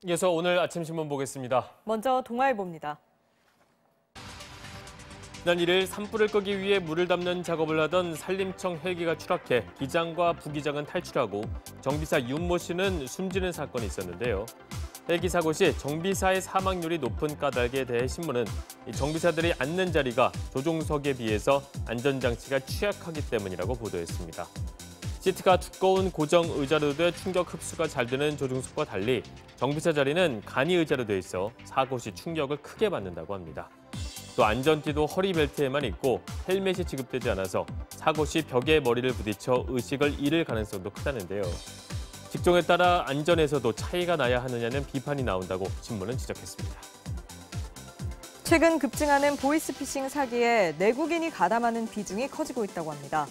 이어서 오늘 아침 신문 보겠습니다. 먼저 동아일보입니다. 지난 1일 산불을 끄기 위해 물을 담는 작업을 하던 산림청 헬기가 추락해 기장과 부기장은 탈출하고 정비사 윤모 씨는 숨지는 사건이 있었는데요. 헬기 사고 시 정비사의 사망률이 높은 까닭에 대해 신문은 정비사들이 앉는 자리가 조종석에 비해서 안전장치가 취약하기 때문이라고 보도했습니다. 시트가 두꺼운 고정 의자로 돼 충격 흡수가 잘 되는 조종석과 달리 정비사 자리는 간이 의자로 돼 있어 사고 시 충격을 크게 받는다고 합니다. 또 안전띠도 허리벨트에만 있고 헬멧이 지급되지 않아서 사고 시 벽에 머리를 부딪혀 의식을 잃을 가능성도 크다는데요. 직종에 따라 안전에서도 차이가 나야 하느냐는 비판이 나온다고 신문은 지적했습니다. 최근 급증하는 보이스피싱 사기에 내국인이 가담하는 비중이 커지고 있다고 합니다.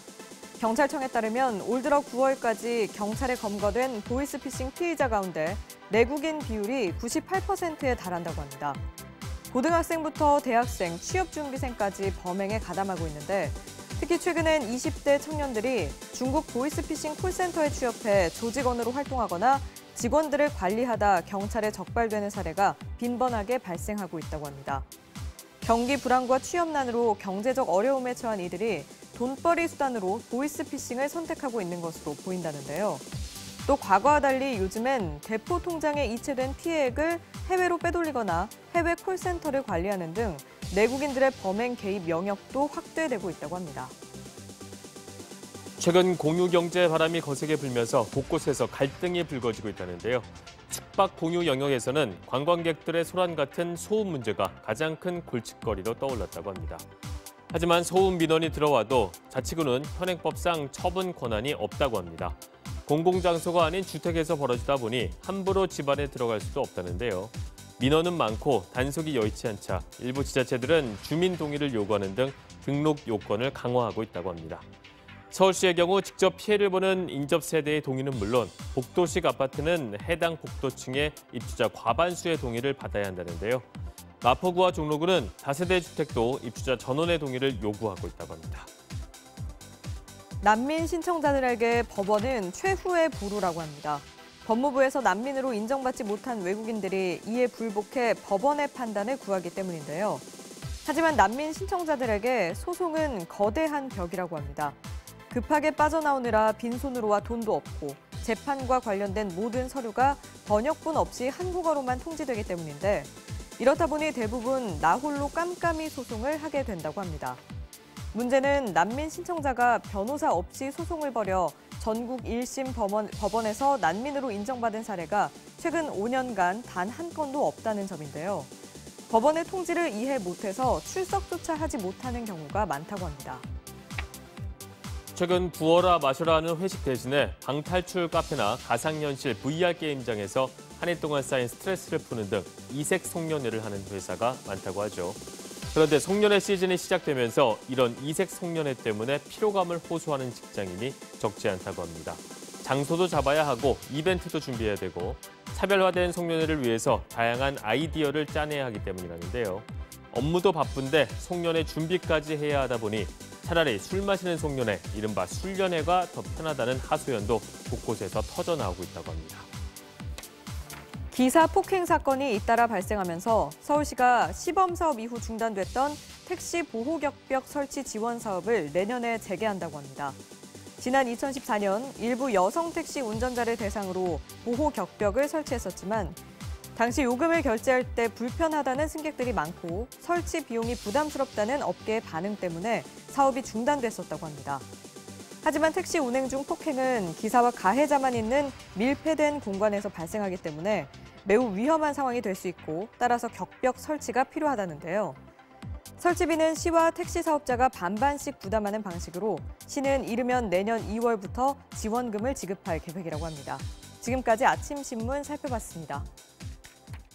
경찰청에 따르면 올 들어 9월까지 경찰에 검거된 보이스피싱 피의자 가운데 내국인 비율이 98%에 달한다고 합니다. 고등학생부터 대학생, 취업준비생까지 범행에 가담하고 있는데 특히 최근엔 20대 청년들이 중국 보이스피싱 콜센터에 취업해 조직원으로 활동하거나 직원들을 관리하다 경찰에 적발되는 사례가 빈번하게 발생하고 있다고 합니다. 경기 불안과 취업난으로 경제적 어려움에 처한 이들이 돈벌이 수단으로 보이스피싱을 선택하고 있는 것으로 보인다는데요. 또 과거와 달리 요즘엔 대포 통장에 이체된 피해액을 해외로 빼돌리거나 해외 콜센터를 관리하는 등 내국인들의 범행 개입 영역도 확대되고 있다고 합니다. 최근 공유경제 바람이 거세게 불면서 곳곳에서 갈등이 불거지고 있다는데요. 숙박 공유 영역에서는 관광객들의 소란 같은 소음 문제가 가장 큰 골칫거리로 떠올랐다고 합니다. 하지만 소음 민원이 들어와도 자치구는 현행법상 처분 권한이 없다고 합니다. 공공장소가 아닌 주택에서 벌어지다 보니 함부로 집안에 들어갈 수도 없다는데요. 민원은 많고 단속이 여의치 않자 일부 지자체들은 주민 동의를 요구하는 등 등록 요건을 강화하고 있다고 합니다. 서울시의 경우 직접 피해를 보는 인접 세대의 동의는 물론 복도식 아파트는 해당 복도층의 입주자 과반수의 동의를 받아야 한다는데요. 마포구와 종로구는 다세대 주택도 입주자 전원의 동의를 요구하고 있다고 합니다. 난민 신청자들에게 법원은 최후의 보루라고 합니다. 법무부에서 난민으로 인정받지 못한 외국인들이 이에 불복해 법원의 판단을 구하기 때문인데요. 하지만 난민 신청자들에게 소송은 거대한 벽이라고 합니다. 급하게 빠져나오느라 빈손으로 와 돈도 없고 재판과 관련된 모든 서류가 번역본 없이 한국어로만 통지되기 때문인데 이렇다 보니 대부분 나 홀로 깜깜이 소송을 하게 된다고 합니다. 문제는 난민 신청자가 변호사 없이 소송을 벌여 전국 1심 법원에서 난민으로 인정받은 사례가 최근 5년간 단 한 건도 없다는 점인데요. 법원의 통지를 이해 못해서 출석조차 하지 못하는 경우가 많다고 합니다. 최근 부어라 마셔라 하는 회식 대신에 방탈출 카페나 가상현실 VR 게임장에서 한 해 동안 쌓인 스트레스를 푸는 등 이색 송년회를 하는 회사가 많다고 하죠. 그런데 송년회 시즌이 시작되면서 이런 이색 송년회 때문에 피로감을 호소하는 직장인이 적지 않다고 합니다. 장소도 잡아야 하고 이벤트도 준비해야 되고 차별화된 송년회를 위해서 다양한 아이디어를 짜내야 하기 때문이라는데요. 업무도 바쁜데 송년회 준비까지 해야 하다 보니 차라리 술 마시는 송년회, 이른바 술연회가 더 편하다는 하소연도 곳곳에서 터져나오고 있다고 합니다. 기사 폭행 사건이 잇따라 발생하면서 서울시가 시범사업 이후 중단됐던 택시 보호격벽 설치 지원 사업을 내년에 재개한다고 합니다. 지난 2014년 일부 여성 택시 운전자를 대상으로 보호격벽을 설치했었지만 당시 요금을 결제할 때 불편하다는 승객들이 많고 설치 비용이 부담스럽다는 업계의 반응 때문에 사업이 중단됐었다고 합니다. 하지만 택시 운행 중 폭행은 기사와 가해자만 있는 밀폐된 공간에서 발생하기 때문에 매우 위험한 상황이 될 수 있고 따라서 격벽 설치가 필요하다는데요. 설치비는 시와 택시 사업자가 반반씩 부담하는 방식으로 시는 이르면 내년 2월부터 지원금을 지급할 계획이라고 합니다. 지금까지 아침 신문 살펴봤습니다.